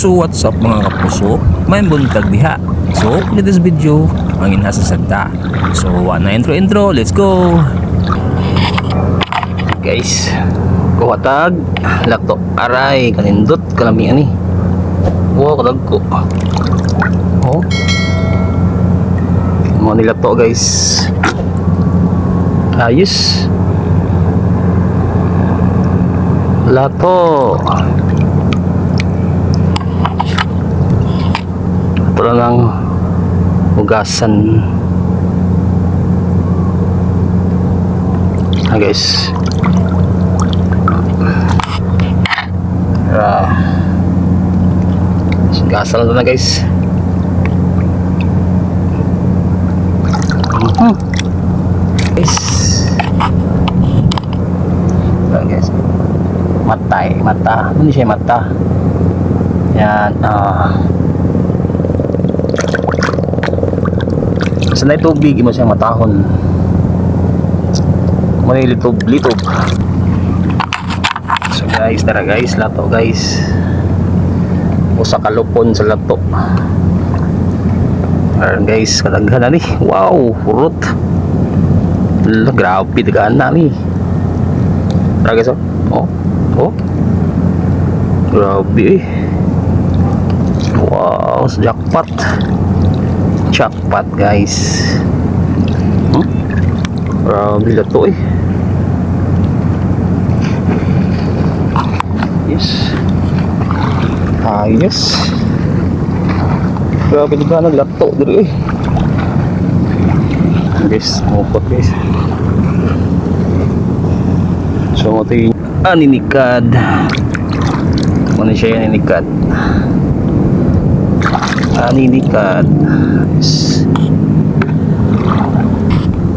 So what's up mga kapuso, may buntag diha. So in this video, ang inhasasagta. So na intro, let's go. Guys, kuhatag lakto aray kanindot kalami ani. Wow, kadag ko. Oh. Mo nila to guys. Ayos. Lato. Ito lang hugasan. Guys. Hugasan lang ito na guys. Guys. Guys. Mata. Ano siya mata? Yan. Sanay tubig mo siya matahon. Muna litob. So guys, tara guys, lato guys. Usa ka lupon sa lato. Ayan guys, kadaghan na ni. Wow, hurot. Grabe dagaan na ni. Tara guys, oh. Grabe eh. Wow, jackpot guys. Grabe lato eh. Yes. Ayos. Grabe dagaan ng lato dito eh. Guys, mukot guys. So ito yung aninikad. Ano siya yung aninikad? Aninikad. Yes.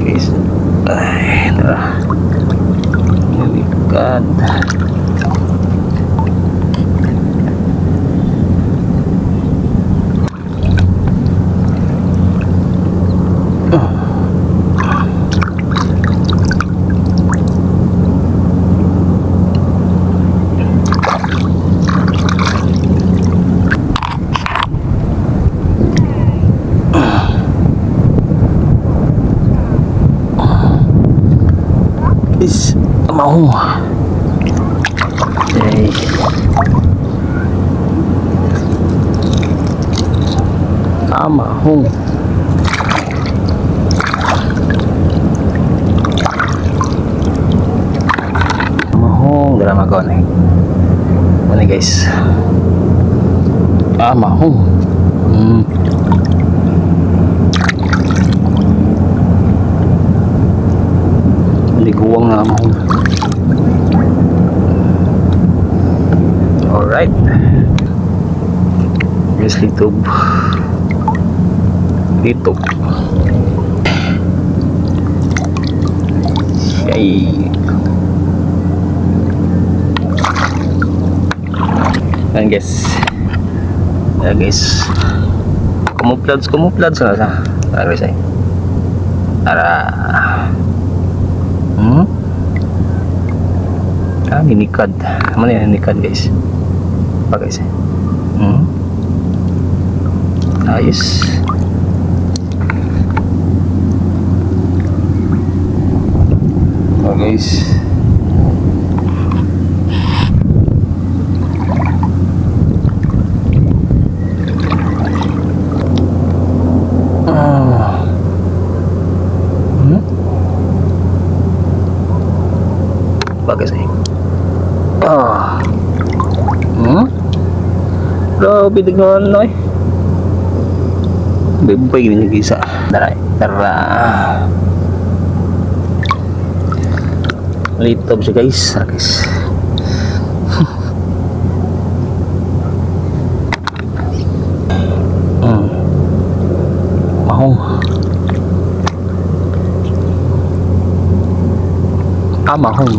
Guys. Ay, tara. Aninikad. Is mau. Okay. Mahong. Drama ko nih. Mana guys? Mahong. Liguang na mo. Alright. Guys, litob. Yay. Ayan guys. Ayan guys. Kumuplads na sa. Tara guys ay. Tara. Ninikad. Mana yan ninikad guys? Pa guys. Ayos. Guys. Bagus eh. Grabe dengan no eh. Bebay gini bisa. Tara. Litob siya guys. Mahong. Mahong.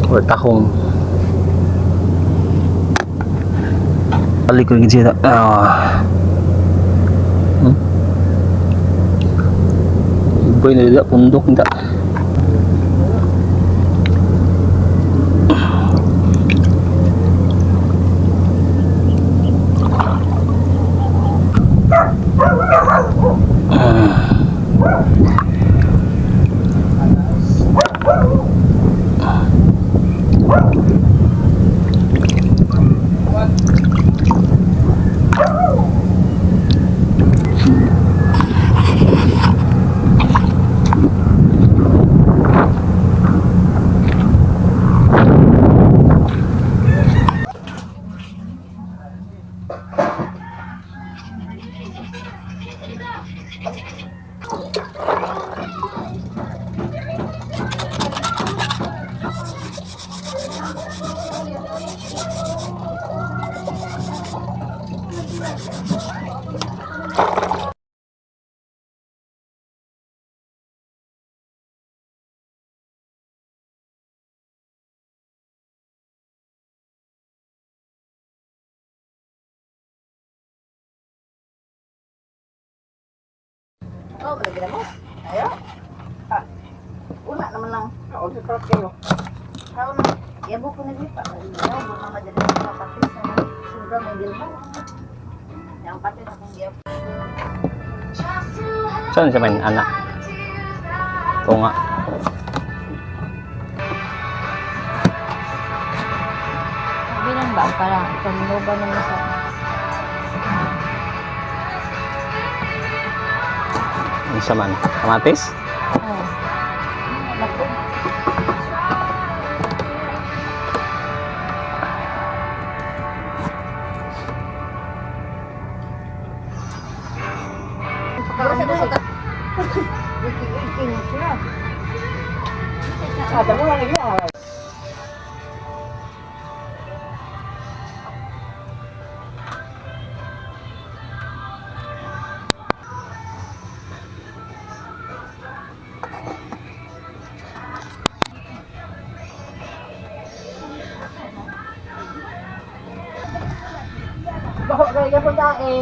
Or tahong. Balik ko gitu ya. Boy na pundok enggak. Oh, boleh kita mas? Ayo. Ah, una naman lang. Oh, sa kayo. Kalau ya bukan lagi pak, ya bukan aja dari patis sama sudah mobil yang patis akan dia. Saan siya main anak? Oo nga. Bilang ba para pamuluban naman sa Ano siya man? Kamatis? oh. Naku. Ada mo lang yun. Baho kaya po tae.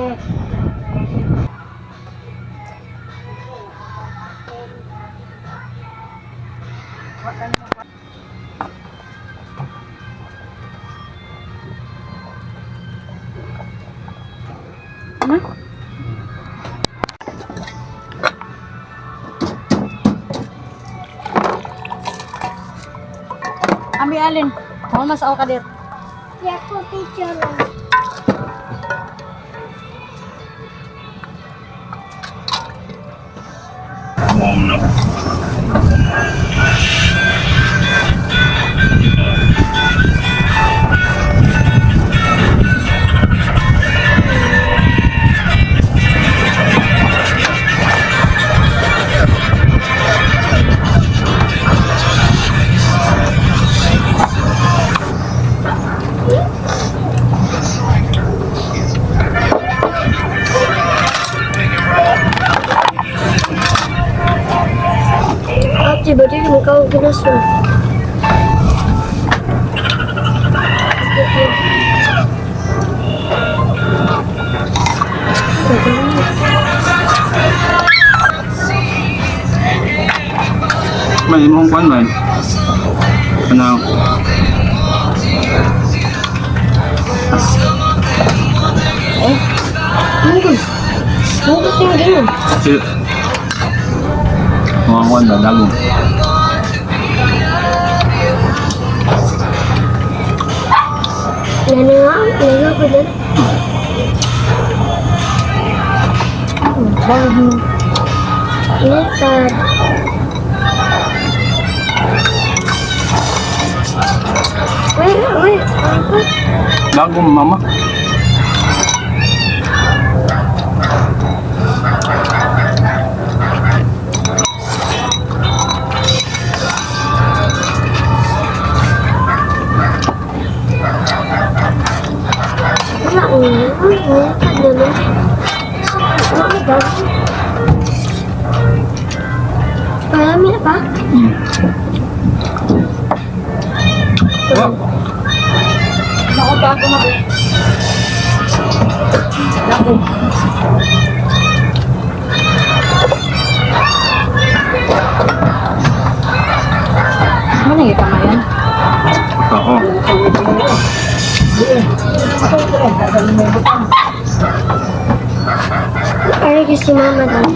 Ambil alin. Mau mas ako kadir. Ya, aku picture. Tiba-tiba kau kena sun. May imong kwan man. Ano? Bagus. Bagus yang gini. Si mga kwan ba? Dagong. Nana apa dan? Ini kan. Wait, apa? Dagong mama. Ayamnya apa? Wah. Mau ba ako mag Naku. Mana kita mayan? Oo. Ada ke si mama dan.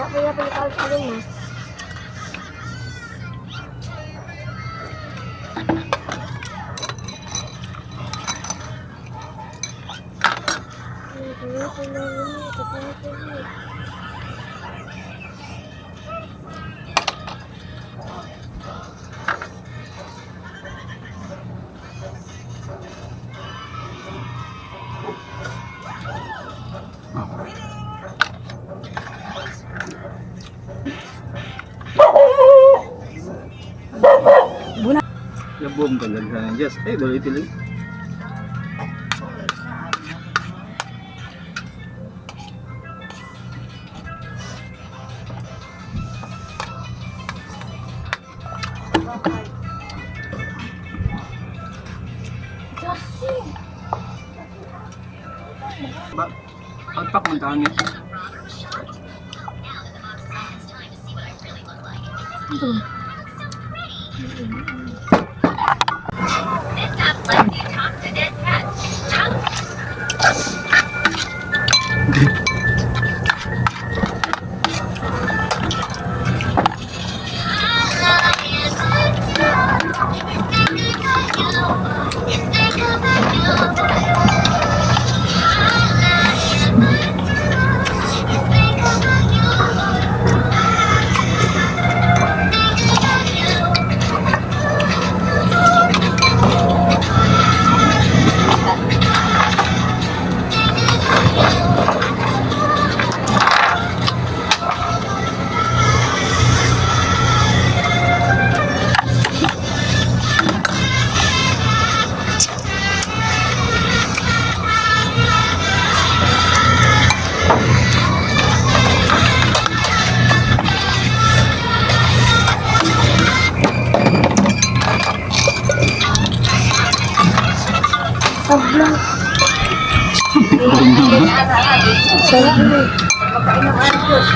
Kaya pagkakal mo. Labong tagaghan ng Diyos. Ay, balik ito lang. Ba, pagpak man tangit. Sablang. Makain ng ayos.